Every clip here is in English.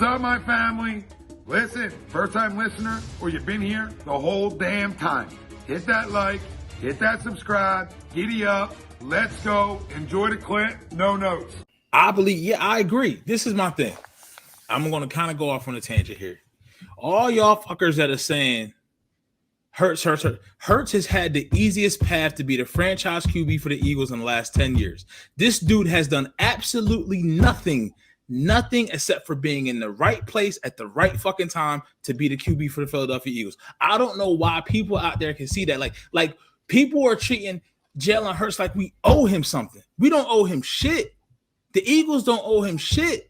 What's up, my family? Listen, first-time listener, or you've been here the whole damn time. Hit that like, hit that subscribe, giddy up, let's go, enjoy the clip, no notes. I believe, I agree. This is my thing. I'm going to kind of go off on a tangent here. All y'all fuckers that are saying Hurts has had the easiest path to be the franchise QB for the Eagles in the last 10 years. This dude has done absolutely nothing except for being in the right place at the right fucking time to be the QB for the Philadelphia Eagles. I don't know why people out there can see that. Like people are treating Jalen Hurts like we owe him something. We don't owe him shit. The Eagles don't owe him shit.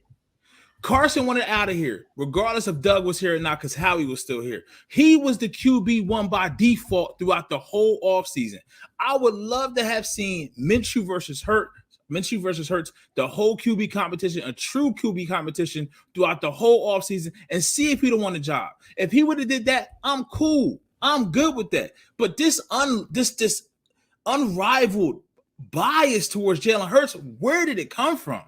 Carson wanted out of here, regardless if Doug was here or not, because Howie was still here. He was the QB1 by default throughout the whole offseason. I would love to have seen Minshew versus Hurts, the whole QB competition, a true QB competition throughout the whole offseason, and see if he'd have won the job. If he would have did that, I'm cool. I'm good with that. But this unrivaled bias towards Jalen Hurts, where did it come from?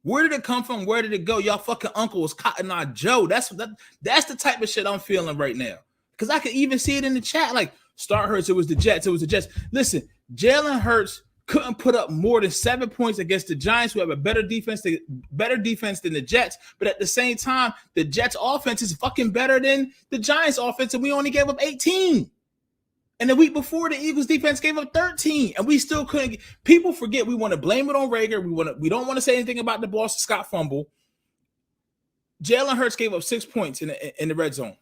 Where did it come from? Where did it go? Y'all fucking uncle was Cotton Eye Joe. That's the type of shit I'm feeling right now. Because I could even see it in the chat. Like, start Hurts, it was the Jets. Listen, Jalen Hurts couldn't put up more than 7 points against the Giants, who have a better defense than the Jets. But at the same time, the Jets' offense is fucking better than the Giants' offense, and we only gave up 18. And the week before, the Eagles defense gave up 13, and we still couldn't. People forget we want to blame it on Rager. We don't want to say anything about the Boston Scott fumble. Jalen Hurts gave up 6 points in the red zone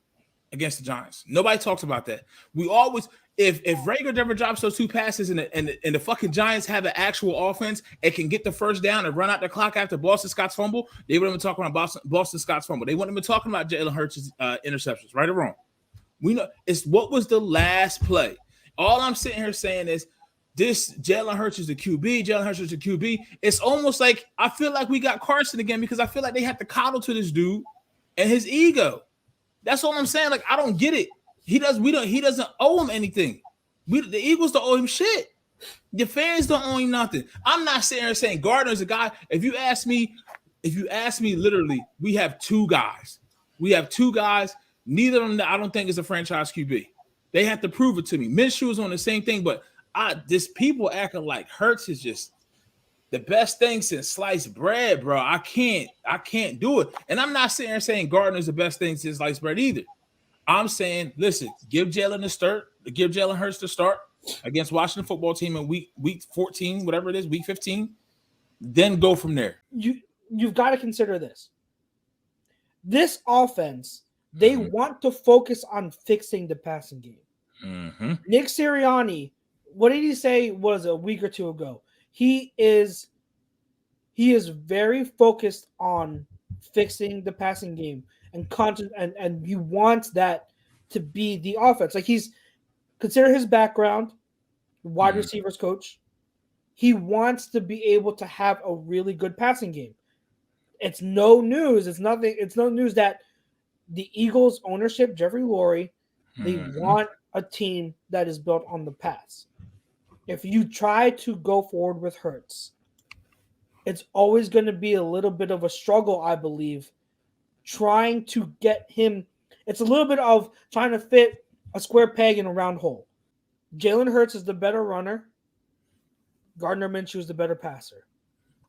against the Giants. Nobody talks about that. We always, if Rager never drops those two passes and the fucking Giants have an actual offense and can get the first down and run out the clock after Boston Scott's fumble, they wouldn't be talking about Boston Scott's fumble. They wouldn't be talking about Jalen Hurts' interceptions, right or wrong. We know it's what was the last play. All I'm sitting here saying is this Jalen Hurts is the QB. Jalen Hurts is the QB. It's almost like I feel like we got Carson again because I feel like they have to coddle to this dude and his ego. That's all I'm saying. Like, I don't get it. He doesn't owe him anything. The Eagles don't owe him shit. The fans don't owe him nothing. I'm not sitting here saying Gardner's a guy. If you ask me, literally, we have two guys. Neither of them, I don't think, is a franchise QB. They have to prove it to me. Minshew is on the same thing, but this people acting like Hurts is just the best thing since sliced bread, bro. I can't do it. And I'm not sitting here saying Gardner's the best thing since sliced bread either. I'm saying, listen, give Jalen Hurts the start against Washington football team in week 14, whatever it is, week 15, then go from there. You've got to consider this. This offense, they want to focus on fixing the passing game. Mm-hmm. Nick Sirianni, what did he say was a week or two ago? He is very focused on fixing the passing game and he wants that to be the offense. Like, consider his background, wide receivers coach. He wants to be able to have a really good passing game. It's no news. It's no news that the Eagles ownership, Jeffrey Lurie, they want a team that is built on the pass. If you try to go forward with Hurts, it's always going to be a little bit of a struggle, I believe, trying to get him. It's a little bit of trying to fit a square peg in a round hole. Jalen Hurts is the better runner. Gardner Minshew is the better passer.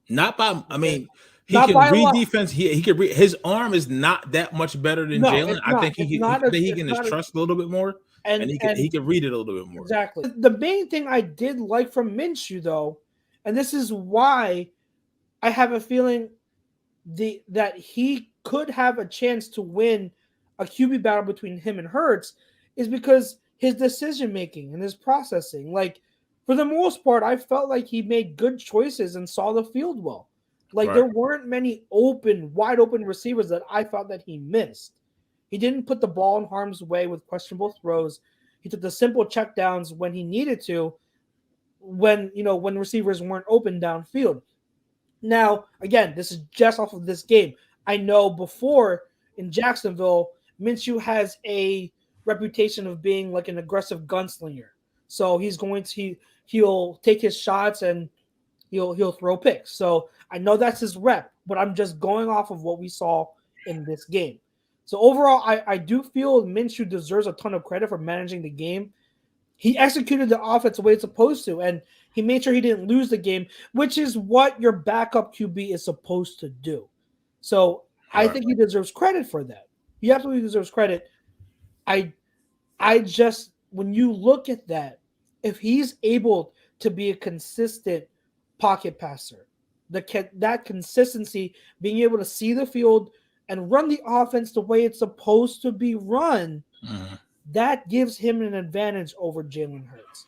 He can read defense. He can read. His arm is not that much better than Jalen. I think he can just trust a little bit more, and he can read it a little bit more. Exactly. The main thing I did like from Minshew, though, and this is why I have a feeling that he could have a chance to win a QB battle between him and Hurts, is because his decision making and his processing. Like, for the most part, I felt like he made good choices and saw the field well. Like, there weren't many wide open receivers that I thought that he missed. He didn't put the ball in harm's way with questionable throws. He took the simple checkdowns when he needed to, when receivers weren't open downfield. Now, again, this is just off of this game. I know before in Jacksonville, Minshew has a reputation of being like an aggressive gunslinger. So he'll take his shots and he'll throw picks. So I know that's his rep, but I'm just going off of what we saw in this game. So overall, I do feel Minshew deserves a ton of credit for managing the game. He executed the offense the way it's supposed to, and he made sure he didn't lose the game, which is what your backup QB is supposed to do. So I think he deserves credit for that. He absolutely deserves credit. I just, when you look at that, if he's able to be a consistent pocket passer, that consistency, being able to see the field and run the offense the way it's supposed to be run, that gives him an advantage over Jalen Hurts.